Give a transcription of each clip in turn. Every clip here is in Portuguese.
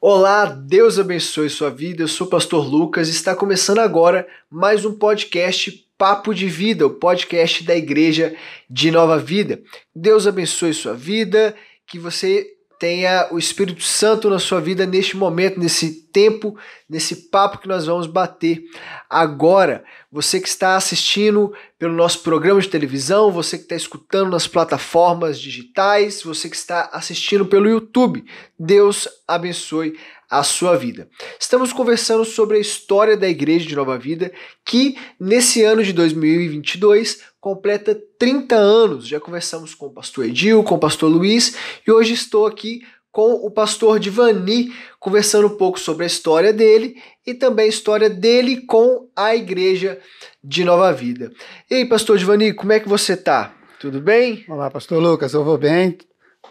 Olá, Deus abençoe sua vida, eu sou o pastor Lucas e está começando agora mais um podcast Papo de Vida, o podcast da Igreja de Nova Vida. Deus abençoe sua vida, que você tenha o Espírito Santo na sua vida neste momento, nesse tempo, nesse papo que nós vamos bater agora. Você que está assistindo pelo nosso programa de televisão, você que está escutando nas plataformas digitais, você que está assistindo pelo YouTube, Deus abençoe a sua vida. Estamos conversando sobre a história da Igreja de Nova Vida, que nesse ano de 2022 completa 30 anos. Já conversamos com o pastor Edil, com o pastor Luiz, e hoje estou aqui com o pastor Divani, conversando um pouco sobre a história dele e também a história dele com a Igreja de Nova Vida. E aí, pastor Divani, como é que você está? Tudo bem? Olá, pastor Lucas, eu vou bem.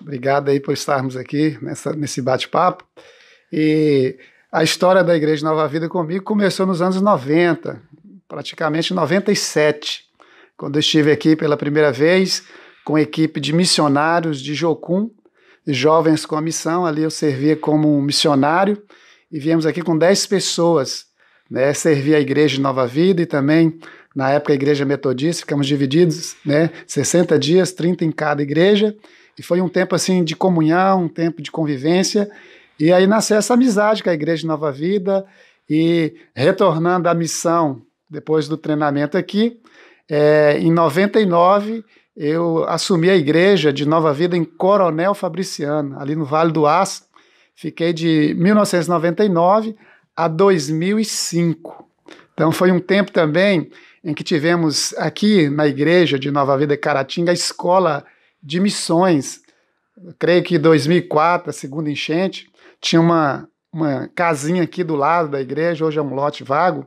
Obrigado aí por estarmos aqui nesse bate-papo. E a história da Igreja de Nova Vida comigo começou nos anos 90, praticamente em 97, quando eu estive aqui pela primeira vez com a equipe de missionários de Jocum, jovens com a missão. Ali eu servia como missionário e viemos aqui com 10 pessoas, né, servir a Igreja de Nova Vida e também, na época, a Igreja Metodista. Ficamos divididos, né, 60 dias, 30 em cada igreja, e foi um tempo assim de comunhão, um tempo de convivência, e aí nasceu essa amizade com a Igreja de Nova Vida. E retornando à missão, depois do treinamento aqui, em 99, eu assumi a Igreja de Nova Vida em Coronel Fabriciano, ali no Vale do Aço. Fiquei de 1999 a 2005. Então foi um tempo também em que tivemos aqui na Igreja de Nova Vida Caratinga a Escola de Missões. Eu creio que em 2004, a segunda enchente, tinha uma casinha aqui do lado da igreja, hoje é um lote vago.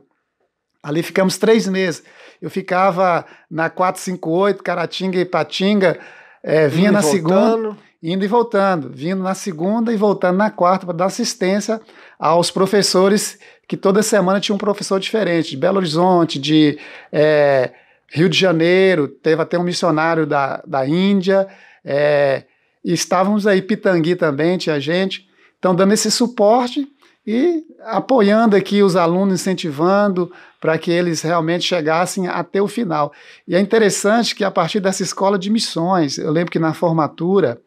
Ali ficamos 3 meses. Eu ficava na 458, Caratinga e Ipatinga, vinha na segunda, indo e voltando, vindo na segunda e voltando na quarta para dar assistência aos professores, que toda semana tinha um professor diferente, de Belo Horizonte, de Rio de Janeiro, teve até um missionário da Índia, e estávamos aí, Pitangui também, tinha gente. Então, dando esse suporte e apoiando aqui os alunos, incentivando para que eles realmente chegassem até o final. E é interessante que a partir dessa escola de missões, eu lembro que na formatura,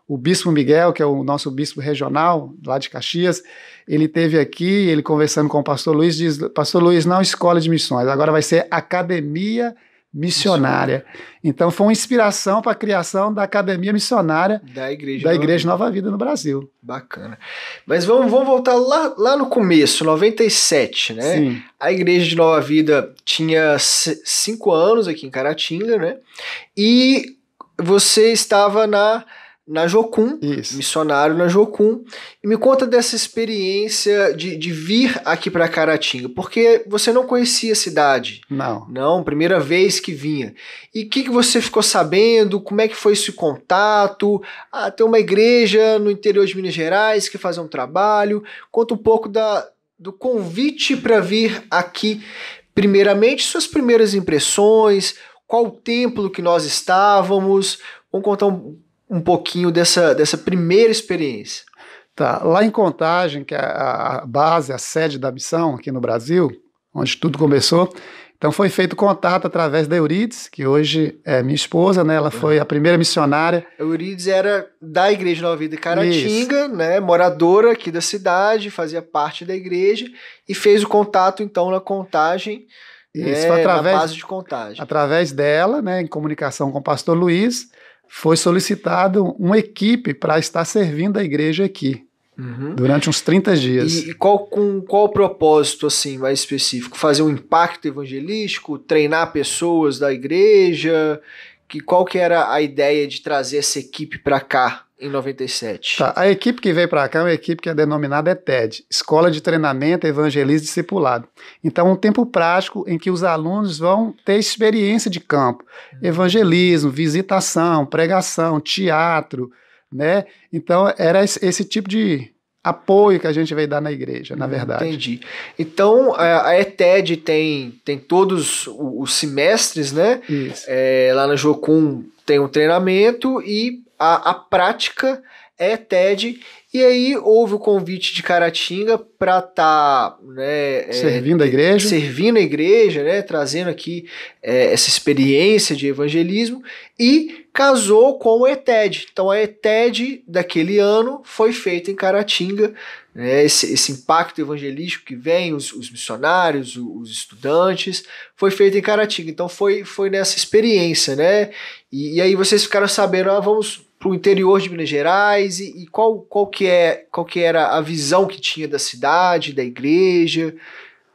o Bispo Miguel, que é o nosso bispo regional, lá de Caxias, ele esteve aqui, ele conversando com o pastor Luiz, diz: pastor Luiz, não escola de missões, agora vai ser academia missionária. Então foi uma inspiração para a criação da Academia Missionária da Igreja Nova Vida no Brasil. Bacana. Mas vamos voltar lá no começo, 97, né? Sim. A Igreja de Nova Vida tinha 5 anos aqui em Caratinga, né? E você estava na Jocum, missionário na Jocum, e me conta dessa experiência de vir aqui para Caratinga, porque você não conhecia a cidade. Não, primeira vez que vinha. E o que você ficou sabendo? Como é que foi esse contato? Tem uma igreja no interior de Minas Gerais que faz um trabalho. Conta um pouco do convite para vir aqui. Primeiramente, suas primeiras impressões, qual o templo que nós estávamos. Vamos contar um pouquinho dessa primeira experiência. Tá, lá em Contagem, que é a base, a sede da missão aqui no Brasil, onde tudo começou, então foi feito contato através da Eurides, que hoje é minha esposa, né? Ela foi a primeira missionária. A Eurides era da Igreja Nova Vida Caratinga, né? Moradora aqui da cidade, fazia parte da igreja e fez o contato então na Contagem. Isso, na base de Contagem. Através dela, né, em comunicação com o pastor Luiz, foi solicitado uma equipe para estar servindo a igreja aqui, durante uns 30 dias. E qual o propósito assim, mais específico? Fazer um impacto evangelístico, treinar pessoas da igreja? Qual que era a ideia de trazer essa equipe para cá em 97? Tá, a equipe que veio para cá é uma equipe que é denominada ETED, Escola de Treinamento, Evangelismo e Discipulado. Então, um tempo prático em que os alunos vão ter experiência de campo, evangelismo, visitação, pregação, teatro, né? Então, era esse tipo de apoio que a gente veio dar na igreja, na verdade. Entendi. Então, a ETED tem todos os semestres, né? Isso. Lá na Jocum tem um treinamento e a prática é ETED. E aí houve o convite de Caratinga para estar, né, servindo a igreja, né, trazendo aqui essa experiência de evangelismo, e casou com o ETED. Então a ETED daquele ano foi feita em Caratinga, né, esse impacto evangelístico que vem, os missionários, os estudantes, foi feito em Caratinga. Então foi nessa experiência, né? E aí vocês ficaram sabendo, vamos para o interior de Minas Gerais, e qual que era a visão que tinha da cidade, da igreja?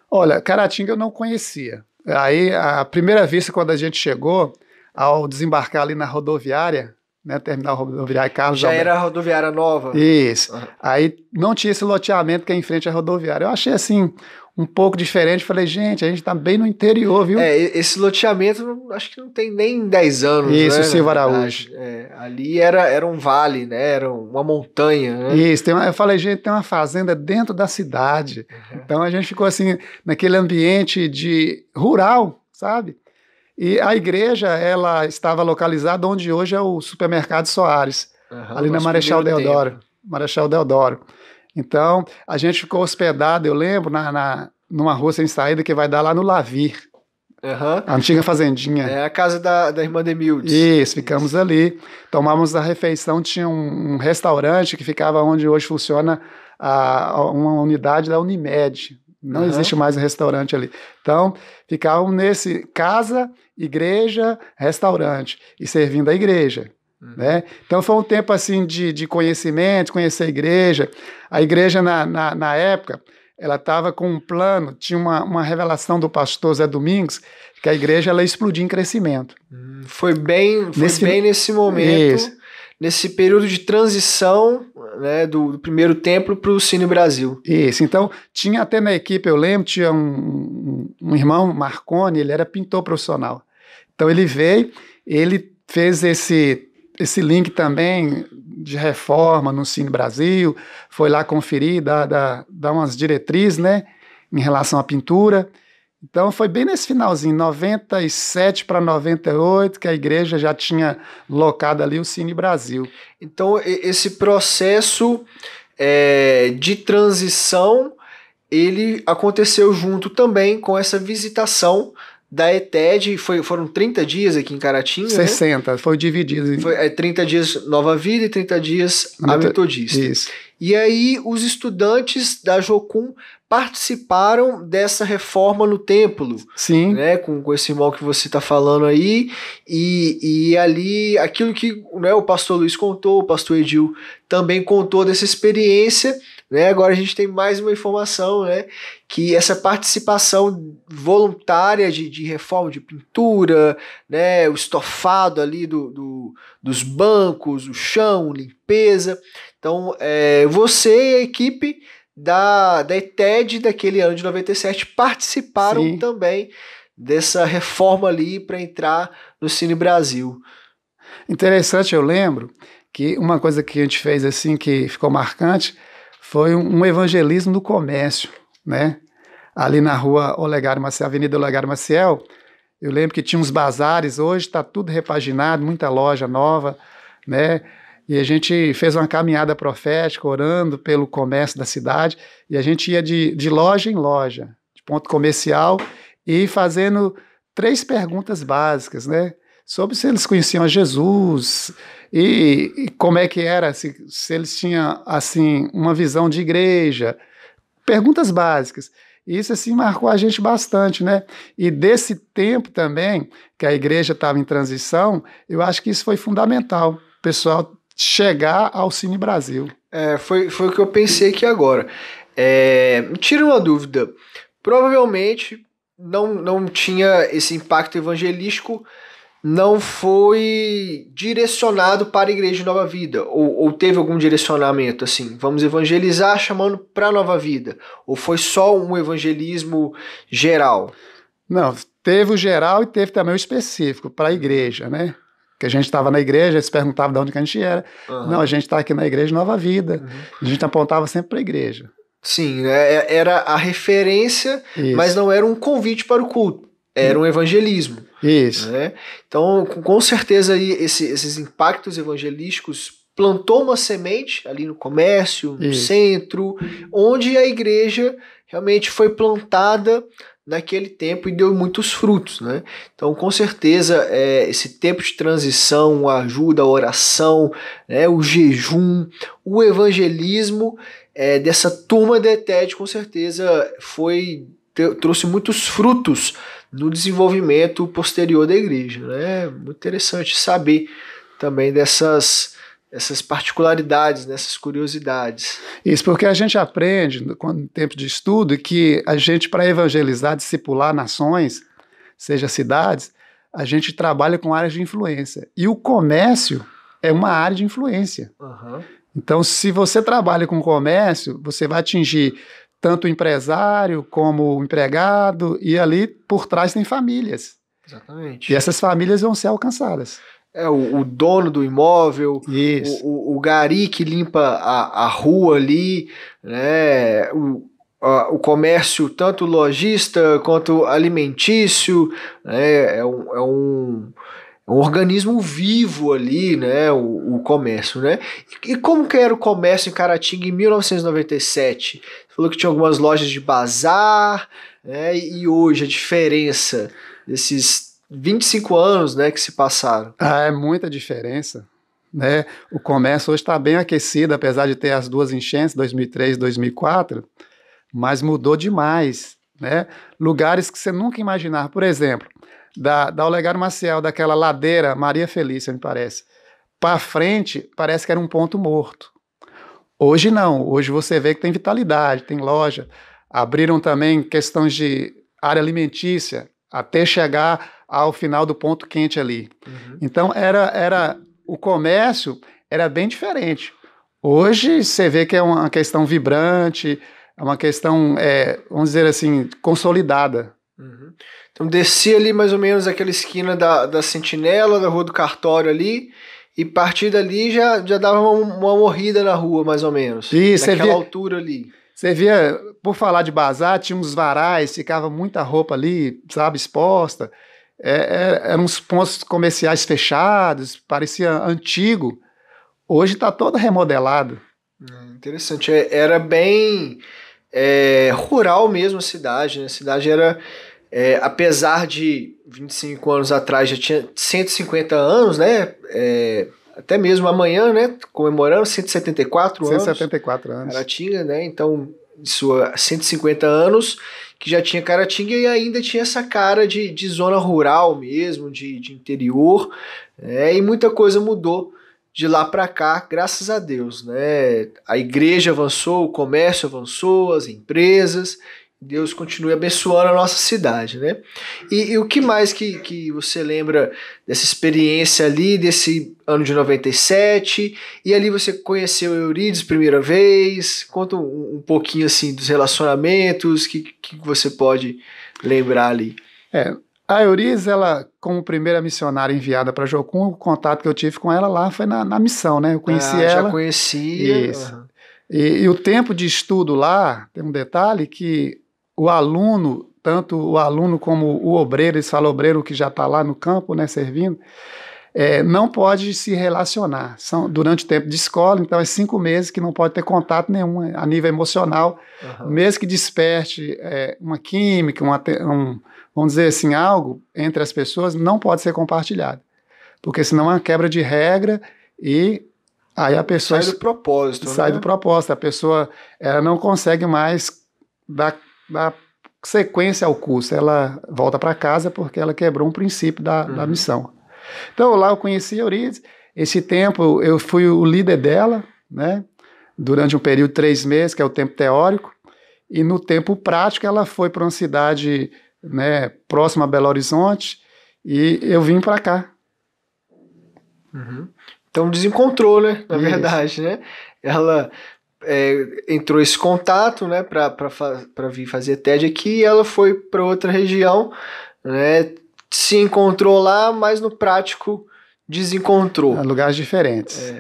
Olha, Caratinga eu não conhecia. Aí, a primeira vista, quando a gente chegou, ao desembarcar ali na rodoviária, né, terminal rodoviária Carlos Já Alberto. era a rodoviária nova? Isso. Aí não tinha esse loteamento que é em frente à rodoviária. Eu achei assim um pouco diferente. Falei, gente, a gente tá bem no interior, viu? Esse loteamento acho que não tem nem 10 anos. Isso, né, Silva Araújo. Ali era um vale, né? Era uma montanha. Né? Isso, eu falei, gente, tem uma fazenda dentro da cidade. Então a gente ficou assim, naquele ambiente de rural, sabe? E a igreja, ela estava localizada onde hoje é o supermercado Soares, ali na Marechal Deodoro. Então, a gente ficou hospedado, eu lembro, numa rua sem saída que vai dar lá no Lavir, a antiga fazendinha. É a casa da irmã Demildes. Isso, ficamos ali, tomamos a refeição, tinha um restaurante que ficava onde hoje funciona uma unidade da Unimed. Não existe mais um restaurante ali. Então, ficavam nesse casa, igreja, restaurante, e servindo a igreja. Né? Então, foi um tempo assim de conhecimento, conhecer a igreja. A igreja, na época, ela estava com um plano, tinha uma revelação do pastor Zé Domingos, que a igreja ela ia explodir em crescimento. Foi bem nesse momento, nesse período de transição, né, do primeiro templo para o Cine Brasil. Isso, então tinha até na equipe, eu lembro, tinha um irmão, Marconi, ele era pintor profissional. Então ele veio, ele fez esse link também de reforma no Cine Brasil, foi lá conferir, dar umas diretrizes, né, em relação à pintura. Então foi bem nesse finalzinho, 97 para 98, que a igreja já tinha locado ali o Cine Brasil. Então esse processo de transição, ele aconteceu junto também com essa visitação da ETED, foram 30 dias aqui em Caratinga, 60, né? Foi dividido. Foi 30 dias Nova Vida e 30 dias a Metodista. Isso. E aí os estudantes da Jocum participaram dessa reforma no templo. Sim. Né, com esse irmão que você está falando aí, e ali, aquilo que, né, o pastor Luiz contou, o pastor Edil também contou dessa experiência, né, agora a gente tem mais uma informação, né, que essa participação voluntária de reforma de pintura, né, o estofado ali dos bancos, o chão, limpeza. Então, você e a equipe da ETED daquele ano de 97 participaram Sim. também dessa reforma ali para entrar no Cine Brasil. Interessante, eu lembro que uma coisa que a gente fez assim que ficou marcante foi um evangelismo no comércio, né? Ali na rua Olegário Maciel, Avenida Olegário Maciel, eu lembro que tinha uns bazares, hoje está tudo repaginado, muita loja nova, né? E a gente fez uma caminhada profética, orando pelo comércio da cidade, e a gente ia de loja em loja, de ponto comercial, e fazendo 3 perguntas básicas, né? Sobre se eles conheciam a Jesus, e como é que era, se eles tinham, assim, uma visão de igreja. Perguntas básicas. E isso, assim, marcou a gente bastante, né? E desse tempo também, que a igreja estava em transição, eu acho que isso foi fundamental. O pessoal chegar ao Cine Brasil. Foi o que eu pensei aqui agora. Me tira uma dúvida. Provavelmente não tinha esse impacto evangelístico, não foi direcionado para a Igreja de Nova Vida, ou teve algum direcionamento assim, vamos evangelizar chamando para Nova Vida, ou foi só um evangelismo geral? Não, teve o geral e teve também o específico para a igreja, né? Que a gente estava na igreja, eles perguntavam de onde que a gente era. Não, a gente está aqui na Igreja Nova Vida. A gente apontava sempre para a igreja. Sim, era a referência, isso. Mas não era um convite para o culto, era um evangelismo. Isso. Né? Então, com certeza, aí, esses impactos evangelísticos plantou uma semente ali no comércio, no Isso. centro, onde a igreja realmente foi plantada naquele tempo e deu muitos frutos, né? Então, com certeza, esse tempo de transição, a ajuda, a oração, né, o jejum, o evangelismo dessa turma da ETED, com certeza, trouxe muitos frutos no desenvolvimento posterior da igreja, né? Muito interessante saber também dessas particularidades, dessas curiosidades. Isso porque a gente aprende, no tempo de estudo, que a gente, para evangelizar, discipular nações, seja cidades, a gente trabalha com áreas de influência. E o comércio é uma área de influência. Uhum. Então, se você trabalha com comércio, você vai atingir tanto o empresário como o empregado, e ali por trás tem famílias. Exatamente. E essas famílias vão ser alcançadas. O dono do imóvel, o gari que limpa a rua ali, né? O comércio, tanto lojista quanto alimentício, né? É um organismo vivo ali, né? O comércio, né? E como que era o comércio em Caratinga em 1997? Você falou que tinha algumas lojas de bazar, né? E hoje a diferença desses 25 anos, né, que se passaram. É muita diferença, né? O comércio hoje está bem aquecido, apesar de ter as duas enchentes, 2003 e 2004, mas mudou demais, né? Lugares que você nunca imaginava, por exemplo, da Olegário Maciel, daquela ladeira Maria Felícia, me parece, para frente parece que era um ponto morto. Hoje não, hoje você vê que tem vitalidade, tem loja, abriram também questões de área alimentícia, até chegar ao final do ponto quente ali. Uhum. Então, o comércio era bem diferente. Hoje, você vê que é uma questão vibrante, é uma questão, vamos dizer assim, consolidada. Uhum. Então, descia ali mais ou menos aquela esquina da Sentinela, da Rua do Cartório ali, e a partir dali já dava uma morrida na rua, mais ou menos. Isso, naquela altura ali. Você via, por falar de bazar, tinha uns varais, ficava muita roupa ali, sabe, exposta. Eram uns pontos comerciais fechados, parecia antigo. Hoje está todo remodelado. Interessante. Era bem rural mesmo a cidade, né? A cidade era, apesar de 25 anos atrás já tinha 150 anos, né? Até mesmo amanhã, né? Comemorando 174 anos. 174 anos. Caratinga, né? Então, isso há 150 anos que já tinha Caratinga e ainda tinha essa cara de zona rural mesmo, de interior, e muita coisa mudou de lá para cá, graças a Deus, né? A igreja avançou, o comércio avançou, as empresas, Deus continue abençoando a nossa cidade, né? E o que mais que você lembra dessa experiência ali, desse ano de 97, e ali você conheceu Eurides primeira vez? Conta um pouquinho assim dos relacionamentos, que você pode lembrar ali. A Eurides, ela, como primeira missionária enviada para Jocum, o contato que eu tive com ela lá foi na missão, né? Eu conheci ela. Já conhecia. Isso. Uhum. E o tempo de estudo lá, tem um detalhe que o aluno, tanto o aluno como o obreiro, eles falam obreiro que já está lá no campo, né, servindo, não pode se relacionar. São durante o tempo de escola, então é 5 meses que não pode ter contato nenhum a nível emocional, mesmo que desperte uma química, vamos dizer assim, algo entre as pessoas, não pode ser compartilhado, porque senão é uma quebra de regra e aí a pessoa sai do propósito. Sai do propósito, a pessoa ela não consegue mais dar sequência ao curso, ela volta para casa porque ela quebrou um princípio da missão. Então lá eu conheci a Eurides, esse tempo eu fui o líder dela, né, durante um período de 3 meses, que é o tempo teórico, e no tempo prático ela foi para uma cidade, né, próxima a Belo Horizonte, e eu vim para cá. Então desencontrou, né, na verdade, né, ela entrou esse contato, né, para vir fazer TED aqui, e ela foi para outra região, né, se encontrou lá, mas no prático desencontrou. Lugares diferentes.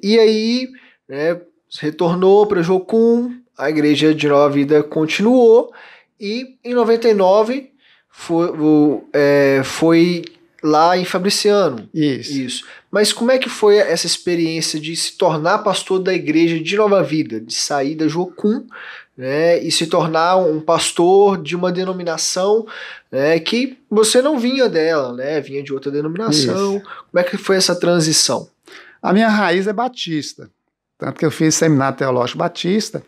E aí, né, retornou para Jocum, a Igreja de Nova Vida continuou, e em 99 foi lá em Fabriciano. Isso. Mas como é que foi essa experiência de se tornar pastor da igreja de Nova Vida, de sair da Jocum, né, e se tornar um pastor de uma denominação, né, que você não vinha dela, né, vinha de outra denominação? Isso. Como é que foi essa transição? A minha raiz é batista, tanto que eu fiz seminário teológico batista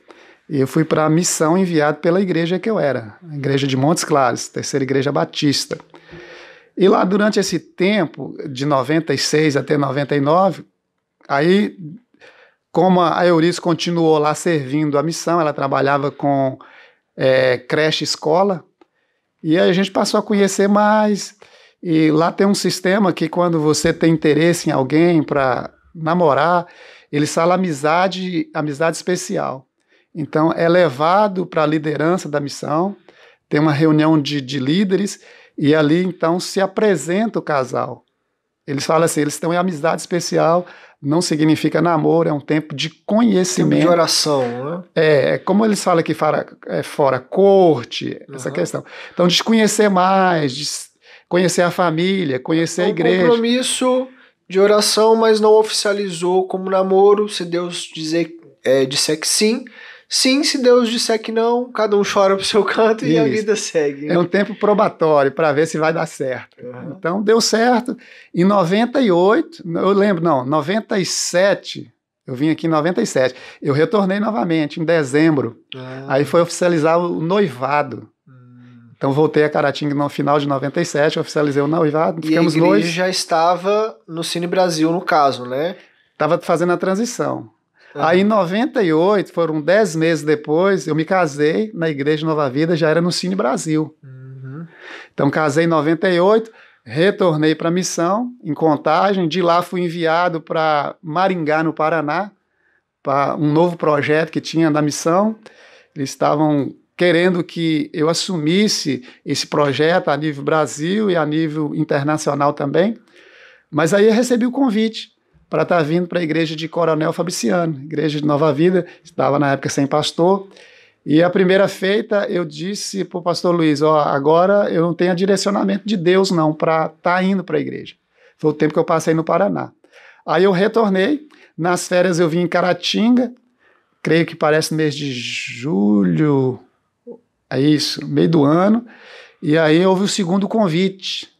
e eu fui para a missão enviado pela igreja que eu era, a igreja de Montes Claros, terceira igreja batista. E lá durante esse tempo, de 96 até 99, aí como a Eurice continuou lá servindo a missão, ela trabalhava com creche escola, e aí a gente passou a conhecer mais, e lá tem um sistema que quando você tem interesse em alguém para namorar, eles falam amizade especial. Então é levado para a liderança da missão, tem uma reunião de líderes, e ali então se apresenta o casal. Eles falam assim, eles têm uma amizade especial, não significa namoro, é um tempo de conhecimento. Tempo de oração, né? É como eles falam aqui fora corte, essa questão. Então, de conhecer mais, de conhecer a família, conhecer a igreja. Um compromisso de oração, mas não oficializou como namoro. Se Deus disser que sim, sim. Se Deus disser que não, cada um chora pro seu canto e a vida segue. É um tempo probatório para ver se vai dar certo. Então, deu certo. Em 98, eu lembro, 97, eu vim aqui em 97. Eu retornei novamente em dezembro. Aí foi oficializar o noivado. Então voltei a Caratinga no final de 97, oficializei o noivado. E a igreja já estava no Cine Brasil, no caso, né? Estava fazendo a transição. Aí em 98, foram 10 meses depois, eu me casei na Igreja de Nova Vida, já era no Cine Brasil. Então casei em 98, retornei para a missão, em Contagem, de lá fui enviado para Maringá, no Paraná, para um novo projeto que tinha da missão. Eles estavam querendo que eu assumisse esse projeto a nível Brasil e a nível internacional também. Mas aí eu recebi o convite para estar vindo para a igreja de Coronel Fabriciano, igreja de Nova Vida, estava na época sem pastor. E a primeira feita eu disse para o pastor Luiz, agora eu não tenho direcionamento de Deus não para estar indo para a igreja. Foi o tempo que eu passei no Paraná. Aí eu retornei, nas férias eu vim em Caratinga, creio que parece mês de julho, é isso, meio do ano, e aí houve o segundo convite.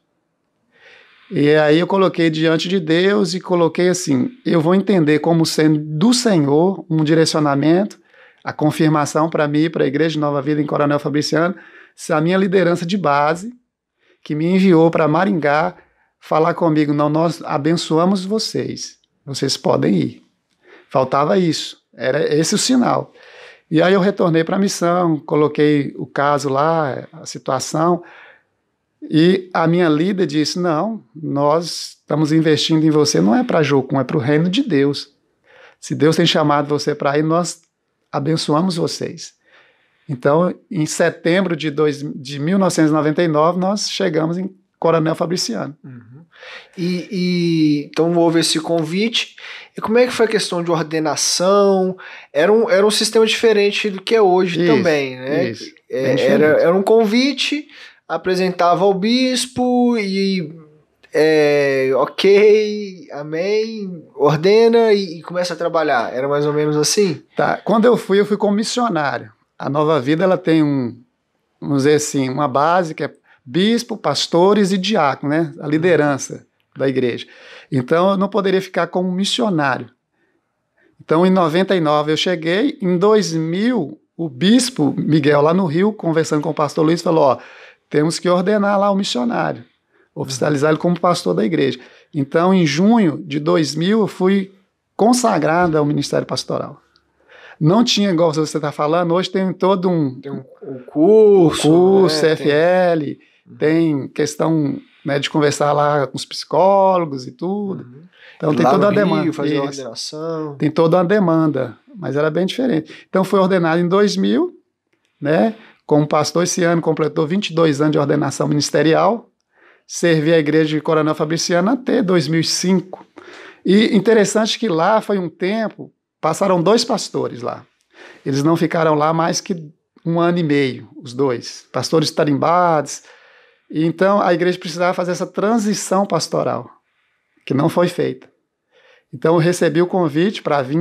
E aí eu coloquei diante de Deus e coloquei assim, eu vou entender como sendo do Senhor um direcionamento, a confirmação para mim, para a Igreja de Nova Vida em Coronel Fabriciano, se a minha liderança de base, que me enviou para Maringá, falar comigo, não, nós abençoamos vocês podem ir. Faltava isso, era esse o sinal. E aí eu retornei para a missão, coloquei o caso lá, a situação, e a minha líder disse, não, nós estamos investindo em você, não é para Jocum, é para o reino de Deus. Se Deus tem chamado você para ir, nós abençoamos vocês. Então, em setembro de 1999, nós chegamos em Coronel Fabriciano. Então houve esse convite. E como é que foi a questão de ordenação? Era um sistema diferente do que é hoje também, né? Era um convite, apresentava ao bispo e ok, amém, ordena e começa a trabalhar. Era mais ou menos assim? Tá. Quando eu fui como missionário. A Nova Vida ela tem vamos dizer assim, uma base que é bispo, pastores e diácono, né? A liderança da igreja. Então eu não poderia ficar como missionário. Então em 99 eu cheguei, em 2000 o bispo Miguel lá no Rio, conversando com o pastor Luiz, falou, temos que ordenar lá o missionário, oficializar ele como pastor da igreja. Então em junho de 2000 eu fui consagrado ao ministério pastoral. Não tinha, igual você está falando, hoje tem todo Tem um curso, né? CFL, tem questão, né, de conversar lá com os psicólogos e tudo. Então tem toda uma demanda. Fazer uma ordenação. Tem toda uma demanda, mas era bem diferente. Então foi ordenado em 2000, né, como pastor. Esse ano completou 22 anos de ordenação ministerial, servi a igreja de Coronel Fabriciano até 2005. E interessante que lá foi um tempo, passaram 2 pastores lá. Eles não ficaram lá mais que 1 ano e meio, os 2. Pastores tarimbados. Então, a igreja precisava fazer essa transição pastoral, que não foi feita. Então, eu recebi o convite para vir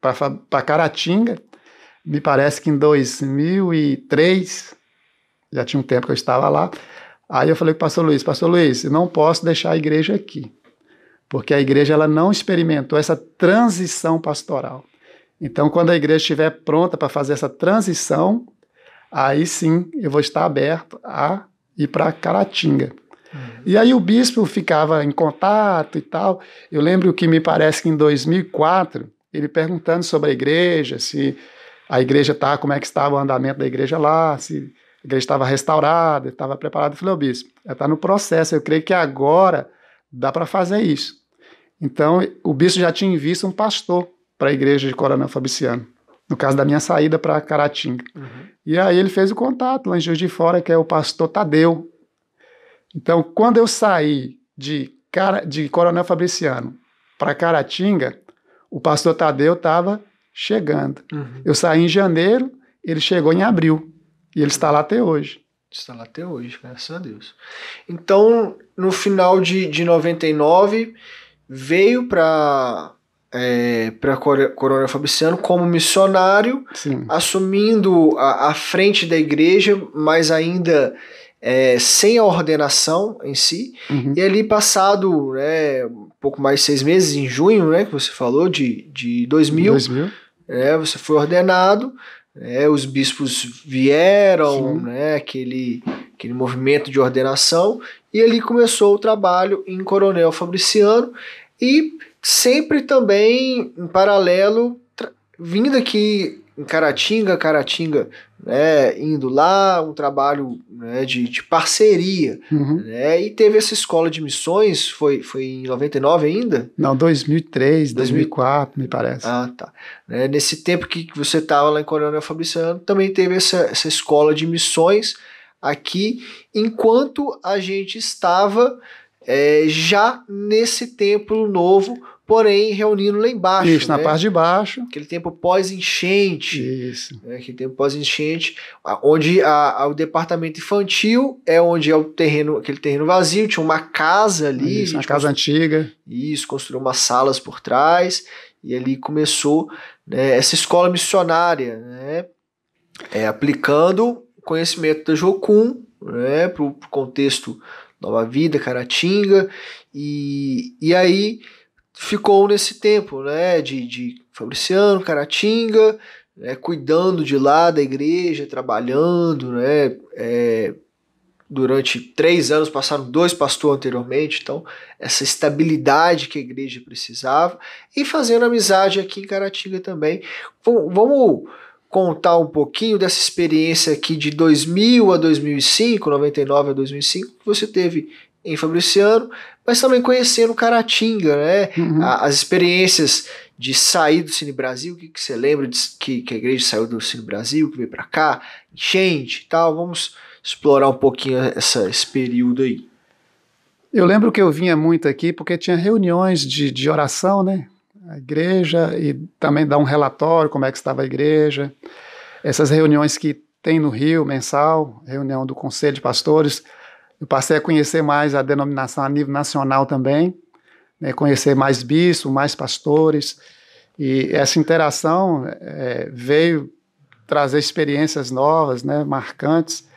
para Caratinga, me parece que em 2003, já tinha um tempo que eu estava lá. Aí eu falei para o pastor Luiz, eu não posso deixar a igreja aqui, porque a igreja ela não experimentou essa transição pastoral. Então, quando a igreja estiver pronta para fazer essa transição, aí sim eu vou estar aberto a ir para Caratinga. E aí o bispo ficava em contato e tal. Eu lembro que me parece que em 2004, ele perguntando sobre a igreja, se a igreja tá, como é que estava o andamento da igreja lá, se a igreja estava restaurada, estava preparada. Eu falei, ô bispo, está no processo, eu creio que agora dá para fazer isso. Então, o bispo já tinha visto um pastor para a igreja de Coronel Fabriciano, no caso da minha saída para Caratinga. E aí ele fez o contato lá em Juiz de Fora, que é o pastor Tadeu. Então, quando eu saí de Coronel Fabriciano para Caratinga, o pastor Tadeu estava chegando. Eu saí em janeiro, ele chegou em abril. E ele está lá até hoje. Está lá até hoje, graças a Deus. Então, no final de 99, veio para Coronel Fabriciano como missionário, Sim. assumindo a frente da igreja, mas ainda sem a ordenação em si. E ali passado um pouco mais de 6 meses, em junho, que você falou, de 2000. Você foi ordenado, os bispos vieram, aquele movimento de ordenação, e ali começou o trabalho em Coronel Fabriciano, e sempre também, em paralelo, vindo aqui em Caratinga, indo lá, um trabalho de parceria, e teve essa escola de missões, foi em 99 ainda? Não, 2003, 2004, me parece. Ah, tá. Nesse tempo que você estava lá em Coronel Fabriciano, também teve essa escola de missões aqui, enquanto a gente estava já nesse templo novo, porém reunindo lá embaixo. Isso, na parte de baixo. Aquele tempo pós-enchente. Isso. Aquele tempo pós-enchente, onde o departamento infantil é onde é o terreno, aquele terreno vazio, tinha uma casa ali. Isso, uma casa antiga. Isso, construiu umas salas por trás, e ali começou essa escola missionária, aplicando o conhecimento da Jocum para o contexto Nova Vida, Caratinga, e aí ficou nesse tempo de Fabriciano, Caratinga, cuidando de lá da igreja, trabalhando, durante 3 anos, passaram 2 pastores anteriormente, então essa estabilidade que a igreja precisava, e fazendo amizade aqui em Caratinga também. Vamos contar um pouquinho dessa experiência aqui de 2000 a 2005, 99 a 2005, que você teve em Fabriciano, mas também conhecendo Caratinga, as experiências de sair do Cine Brasil. O que você lembra que a igreja saiu do Cine Brasil, que veio para cá, enchente e tal? Vamos explorar um pouquinho esse período aí. Eu lembro que eu vinha muito aqui porque tinha reuniões de oração, a igreja, e também dar um relatório como é que estava a igreja. Essas reuniões que tem no Rio, mensal, reunião do Conselho de Pastores, eu passei a conhecer mais a denominação a nível nacional também, conhecer mais bispos, mais pastores, e essa interação veio trazer experiências novas, marcantes,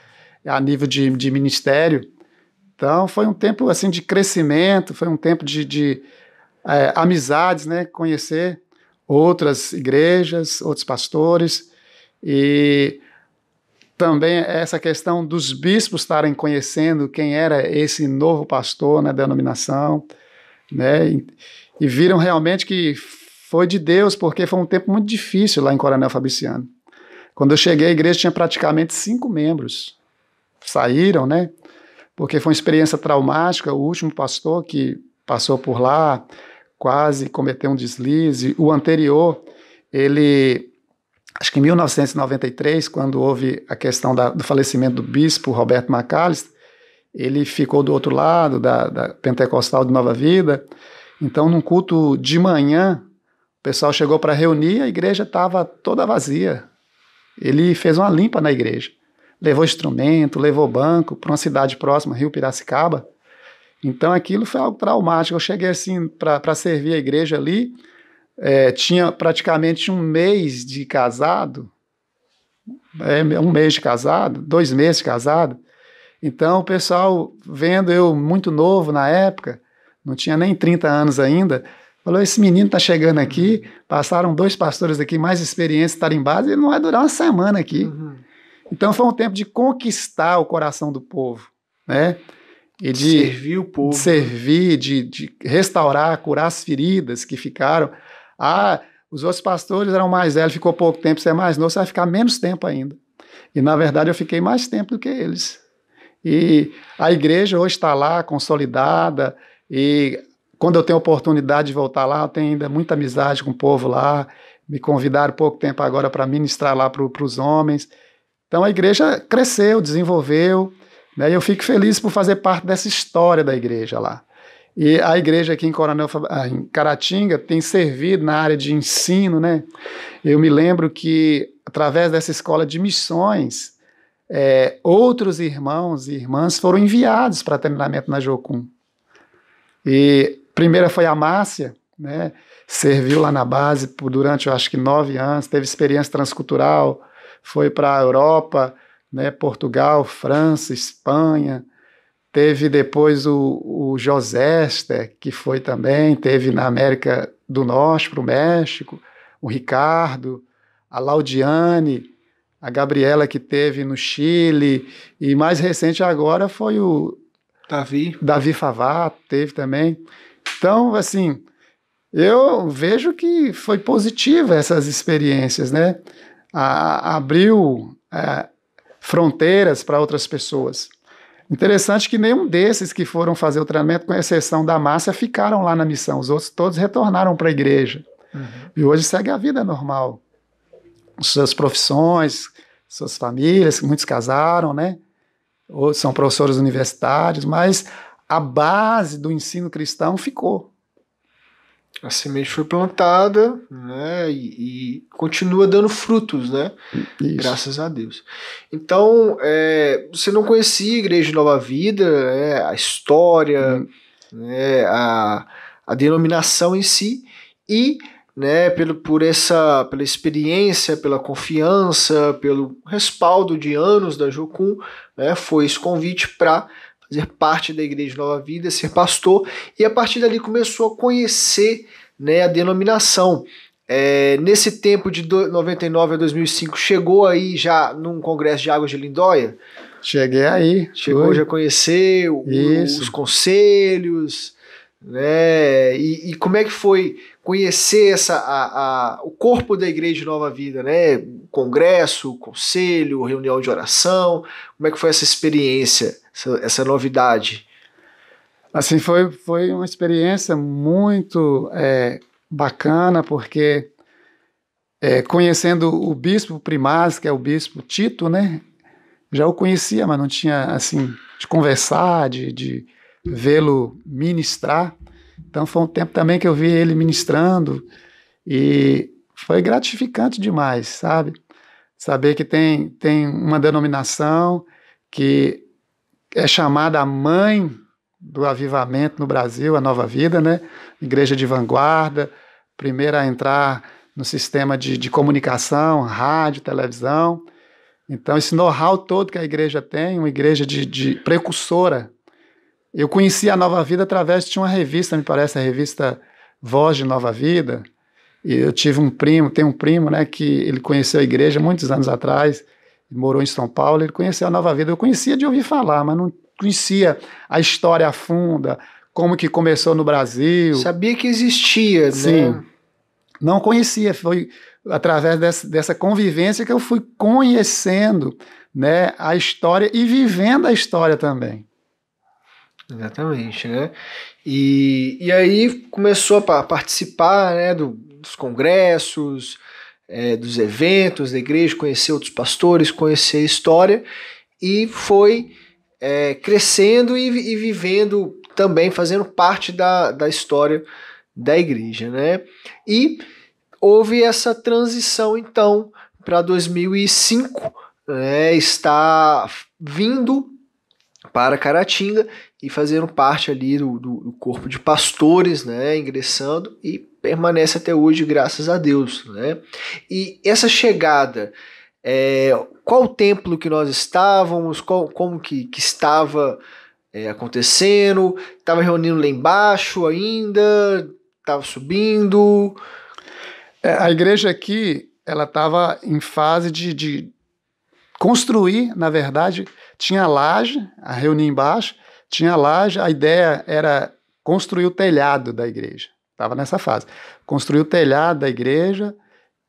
a nível de ministério. Então foi um tempo assim de crescimento, foi um tempo de amizades, conhecer outras igrejas, outros pastores, e também essa questão dos bispos estarem conhecendo quem era esse novo pastor na denominação, e viram realmente que foi de Deus, porque foi um tempo muito difícil lá em Coronel Fabriciano. Quando eu cheguei, a igreja tinha praticamente 5 membros. Saíram, porque foi uma experiência traumática. O último pastor que passou por lá quase cometeu um deslize. O anterior, ele, acho que em 1993, quando houve a questão do falecimento do bispo Roberto Macalister, ele ficou do outro lado da Pentecostal de Nova Vida. Então, num culto de manhã, o pessoal chegou para reunir, a igreja estava toda vazia. Ele fez uma limpa na igreja. levou instrumento, levou banco para uma cidade próxima, Rio Piracicaba. Então aquilo foi algo traumático. Eu cheguei assim para servir a igreja ali, tinha praticamente um mês de casado, 2 meses de casado. Então o pessoal, vendo eu muito novo na época, não tinha nem 30 anos ainda, falou, esse menino está chegando aqui, passaram 2 pastores aqui mais experientes, tarimbados, e ele não vai durar uma semana aqui. Uhum. Então foi um tempo de conquistar o coração do povo, né? E de servir o povo. De servir, de restaurar, curar as feridas que ficaram. Os outros pastores eram mais velhos, ficou pouco tempo, você é mais novo, você vai ficar menos tempo ainda. E na verdade eu fiquei mais tempo do que eles. E a igreja hoje está lá, consolidada, e quando eu tenho oportunidade de voltar lá, eu tenho ainda muita amizade com o povo lá, me convidaram pouco tempo agora para ministrar lá para os homens. Então a igreja cresceu, desenvolveu, né, e eu fico feliz por fazer parte dessa história da igreja lá. E a igreja aqui em Caratinga tem servido na área de ensino, né? Eu me lembro que através dessa escola de missões, outros irmãos e irmãs foram enviados para treinamento na Jocum. E primeira foi a Márcia, né? Serviu lá na base durante, eu acho que 9 anos, teve experiência transcultural, foi para a Europa, né? Portugal, França, Espanha. Teve depois o Josester, que foi também, teve na América do Norte, para o México, o Ricardo, a Laudiane, a Gabriela, que teve no Chile, e mais recente agora foi o Davi Favato, teve também. Então, assim, eu vejo que foi positiva essas experiências, né? Abriu fronteiras para outras pessoas. Interessante que nenhum desses que foram fazer o treinamento, com exceção da Márcia, ficaram lá na missão. Os outros todos retornaram para a igreja. Uhum. E hoje segue a vida normal. Suas profissões, suas famílias, muitos casaram, né? Outros são professores universitários, mas a base do ensino cristão ficou. A semente foi plantada, né, e continua dando frutos, né? Isso. Graças a Deus. Então, você não conhecia a Igreja de Nova Vida, a história, né, a denominação em si, e, né, pela experiência, pela confiança, pelo respaldo de anos da Jocum, né, foi esse convite para fazer parte da Igreja de Nova Vida, ser pastor, e a partir dali começou a conhecer, né, a denominação. Nesse tempo de 99 a 2005, chegou aí já num congresso de Águas de Lindóia? Cheguei aí. Chegou já a conhecer os conselhos, né? E como é que foi conhecer o corpo da Igreja de Nova Vida, né? Congresso, conselho, reunião de oração, como é que foi essa experiência, essa novidade? Assim, foi uma experiência muito bacana, porque conhecendo o bispo primaz, que é o bispo Tito, né? Já o conhecia, mas não tinha, assim, de conversar, de vê-lo ministrar. Então foi um tempo também que eu vi ele ministrando e foi gratificante demais, sabe? Saber que tem uma denominação que é chamada a mãe do avivamento no Brasil, a Nova Vida, né? Igreja de vanguarda, primeira a entrar no sistema de comunicação, rádio, televisão. Então esse know-how todo que a igreja tem, uma igreja de precursora. Eu conheci a Nova Vida através de uma revista, me parece, a revista Voz de Nova Vida. E eu tenho um primo, né, que ele conheceu a igreja muitos anos atrás, morou em São Paulo, ele conheceu a Nova Vida. Eu conhecia de ouvir falar, mas não conhecia a história funda, como que começou no Brasil. Sabia que existia, sim, né? Não conhecia, foi através dessa convivência que eu fui conhecendo, né, a história e vivendo a história também. Exatamente, né? E aí começou a participar, né, dos congressos, dos eventos da igreja, conhecer outros pastores, conhecer a história, e foi crescendo e vivendo também, fazendo parte da história da igreja, né? E houve essa transição, então, para 2005, está vindo para Caratinga e fazendo parte ali do corpo de pastores, né, ingressando, e permanece até hoje, graças a Deus, né? E essa chegada, qual o templo que nós estávamos, como que estava acontecendo? Estava reunindo lá embaixo ainda? Estava subindo? A igreja aqui, ela estava em fase de construir, na verdade, tinha laje, a reunir embaixo, tinha laje, a ideia era construir o telhado da igreja. Estava nessa fase. Construir o telhado da igreja,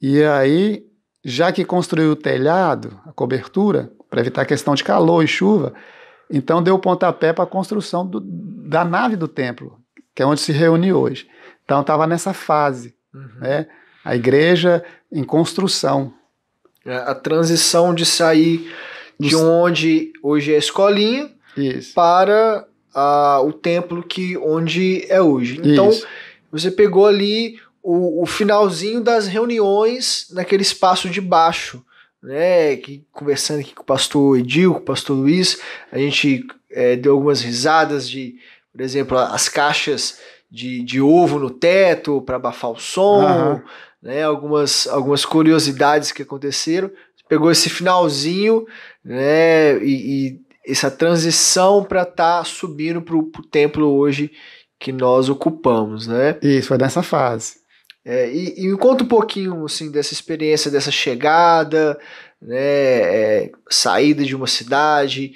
e aí, já que construiu o telhado, a cobertura, para evitar a questão de calor e chuva, então deu o pontapé para a construção da nave do templo, que é onde se reúne hoje. Então estava nessa fase, né? A igreja em construção. A transição de sair de onde hoje é a escolinha para o templo onde é hoje. Então, você pegou ali o finalzinho das reuniões naquele espaço de baixo, né? Conversando aqui com o pastor Edil, com o pastor Luiz, a gente deu algumas risadas por exemplo, as caixas de ovo no teto para abafar o som, né? Algumas curiosidades que aconteceram. Pegou esse finalzinho, né? E essa transição para estar subindo para o templo hoje que nós ocupamos, né? Isso, foi nessa fase. E me conta um pouquinho assim, dessa experiência, dessa chegada, né? Saída de uma cidade,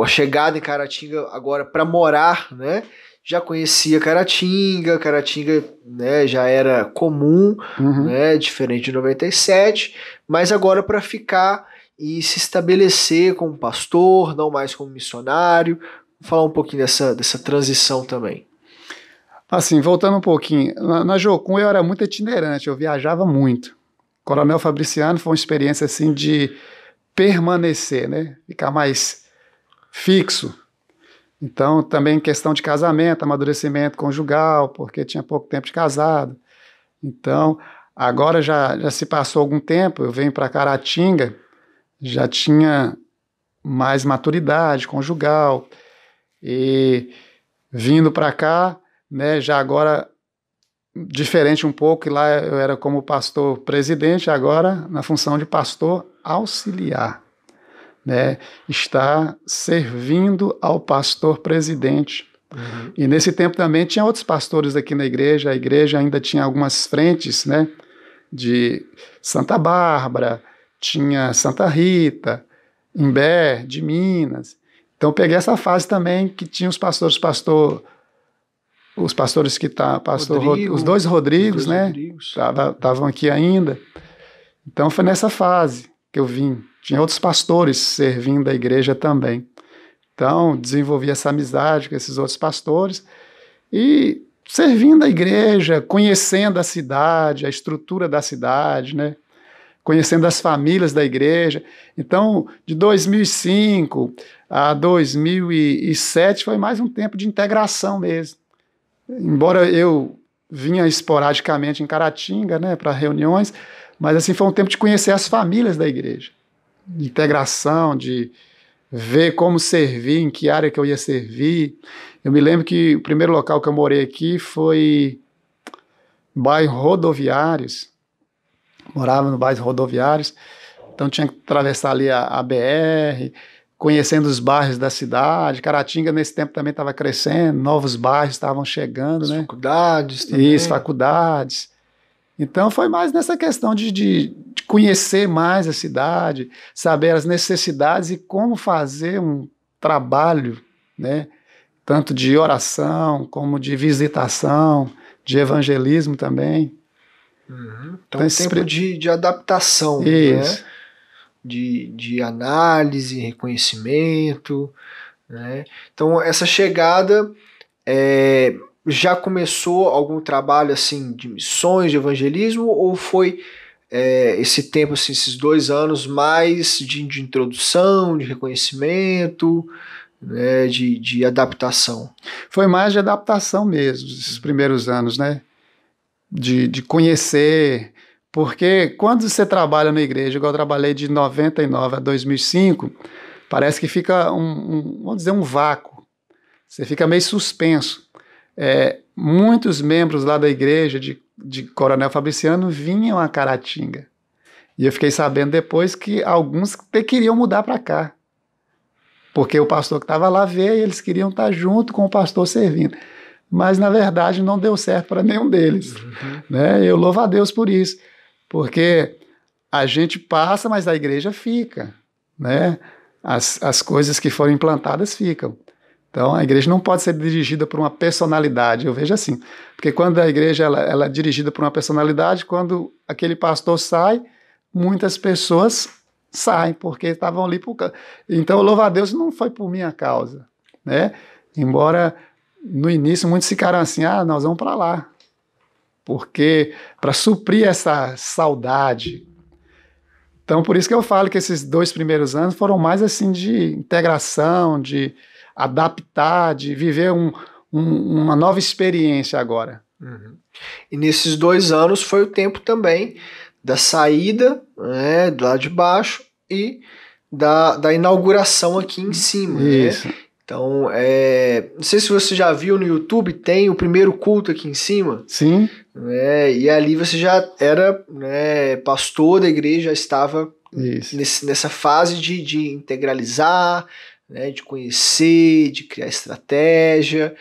a chegada em Caratinga agora para morar, né? Já conhecia Caratinga, né, já era comum, né, diferente de 97, mas agora para ficar e se estabelecer como pastor, não mais como missionário. Vou falar um pouquinho dessa transição também. Assim, voltando um pouquinho, na Jocum eu era muito itinerante, eu viajava muito. Coronel Fabriciano foi uma experiência assim de permanecer, né, ficar mais fixo. Então, também questão de casamento, amadurecimento conjugal, porque tinha pouco tempo de casado. Então, agora já se passou algum tempo, eu venho para Caratinga, já tinha mais maturidade conjugal, e vindo para cá, né, já agora, diferente um pouco, que lá eu era como pastor presidente, agora na função de pastor auxiliar. Né, está servindo ao pastor presidente. E nesse tempo também tinha outros pastores aqui na igreja, a igreja ainda tinha algumas frentes, né, de Santa Bárbara, tinha Santa Rita, Imbé, de Minas. Então peguei essa fase também que tinha os pastores que os dois Rodrigos, né, estavam aqui ainda. Então foi nessa fase que eu vim. Tinha outros pastores servindo a igreja também. Então, desenvolvi essa amizade com esses outros pastores e servindo a igreja, conhecendo a cidade, a estrutura da cidade, né? Conhecendo as famílias da igreja. Então, de 2005 a 2007 foi mais um tempo de integração mesmo. Embora eu vinha esporadicamente em Caratinga, né, para reuniões, mas assim foi um tempo de conhecer as famílias da igreja. De integração, de ver como servir, em que área que eu ia servir. Eu me lembro que o primeiro local que eu morei aqui foi bairro Rodoviários. Morava no bairro Rodoviários, então tinha que atravessar ali a BR, conhecendo os bairros da cidade. Caratinga nesse tempo também estava crescendo, novos bairros estavam chegando, né? Faculdades também. Isso, faculdades. Então foi mais nessa questão de conhecer mais a cidade, saber as necessidades e como fazer um trabalho, né, tanto de oração como de visitação, de evangelismo também. Então tempo de adaptação, né? De análise, reconhecimento, né? Então essa chegada já começou algum trabalho assim de missões, de evangelismo, ou foi esse tempo, assim, esses 2 anos mais de introdução, de reconhecimento, né, de adaptação? Foi mais de adaptação mesmo, esses primeiros anos, né? De conhecer, Porque quando você trabalha na igreja, igual eu trabalhei de 99 a 2005, parece que fica vamos dizer, um vácuo. Você fica meio suspenso. Muitos membros lá da igreja de Coronel Fabriciano vinham a Caratinga. E eu fiquei sabendo depois que alguns queriam mudar para cá. Porque o pastor que estava lá veio e eles queriam estar junto com o pastor servindo. Mas, na verdade, não deu certo para nenhum deles. Né? Eu louvo a Deus por isso. Porque a gente passa, mas a igreja fica. Né? As coisas que foram implantadas ficam. Então, a igreja não pode ser dirigida por uma personalidade, eu vejo assim. Porque quando a igreja ela é dirigida por uma personalidade, quando aquele pastor sai, muitas pessoas saem, porque estavam ali por causa. Então, louvo a Deus, não foi por minha causa. Né? Embora, no início, muitos ficaram assim, nós vamos para lá. Porque, para suprir essa saudade. Então, por isso que eu falo que esses 2 primeiros anos foram mais assim de integração, de adaptar, de viver uma nova experiência agora. Uhum. E nesses 2 anos foi o tempo também da saída, né, do lado de baixo e da inauguração aqui em cima. Isso. Né? Então, não sei se você já viu no YouTube, tem o primeiro culto aqui em cima. Sim. Né, e ali você já era, né, pastor da igreja, já estava nessa fase de integralizar, né, de conhecer, de criar estratégia.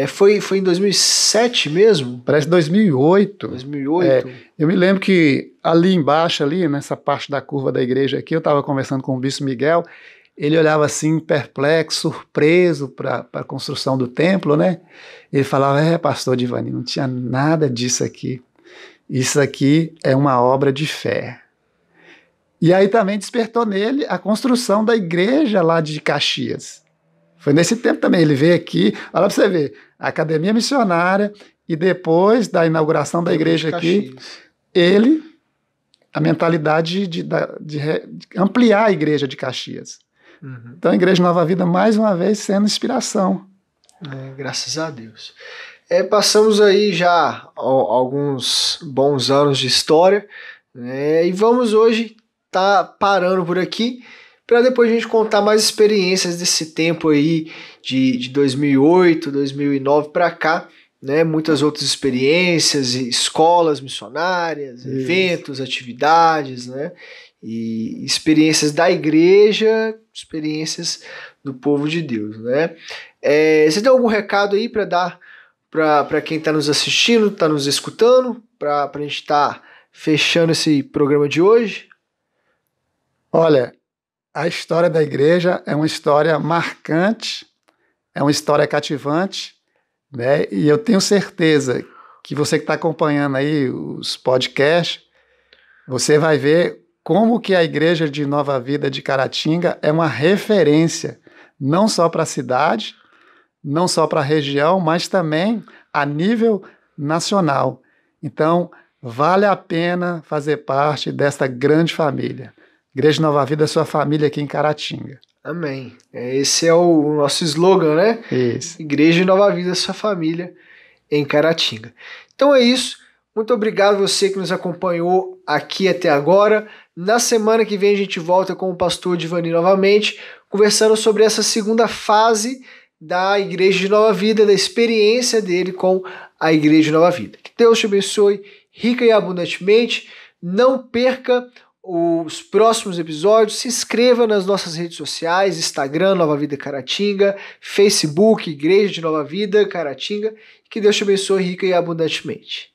Foi em 2007 mesmo? Parece 2008. 2008. Eu me lembro que ali embaixo, ali nessa parte da curva da igreja aqui, eu estava conversando com o bispo Miguel, ele olhava assim, perplexo, surpreso para a construção do templo, né? Ele falava, pastor Divani, não tinha nada disso aqui. Isso aqui é uma obra de fé. E aí também despertou nele a construção da igreja lá de Caxias. Foi nesse tempo também, ele veio aqui, olha para você ver, a academia missionária, e depois da inauguração da igreja aqui, a mentalidade de ampliar a igreja de Caxias. Uhum. Então a Igreja Nova Vida, mais uma vez, sendo inspiração. Graças a Deus. Passamos aí já alguns bons anos de história, né, e vamos hoje estar parando por aqui, para depois a gente contar mais experiências desse tempo aí de 2008, 2009 para cá, né? Muitas outras experiências, escolas missionárias, eventos, atividades, né? E experiências da igreja, experiências do povo de Deus, né? Você tem algum recado aí para dar para quem está nos assistindo, está nos escutando, para a gente estar fechando esse programa de hoje? Olha, a história da igreja é uma história marcante, é uma história cativante, né? E eu tenho certeza que você que está acompanhando aí os podcasts, você vai ver como que a Igreja de Nova Vida de Caratinga é uma referência, não só para a cidade, não só para a região, mas também a nível nacional. Então, vale a pena fazer parte desta grande família. Igreja de Nova Vida é sua família aqui em Caratinga. Amém. Esse é o nosso slogan, né? Isso. Igreja de Nova Vida, sua família em Caratinga. Então é isso. Muito obrigado você que nos acompanhou aqui até agora. Na semana que vem a gente volta com o pastor Divani novamente, conversando sobre essa segunda fase da Igreja de Nova Vida, da experiência dele com a Igreja de Nova Vida. Que Deus te abençoe rica e abundantemente. Não perca os próximos episódios, se inscreva nas nossas redes sociais, Instagram, Nova Vida Caratinga, Facebook, Igreja de Nova Vida Caratinga, que Deus te abençoe rica e abundantemente.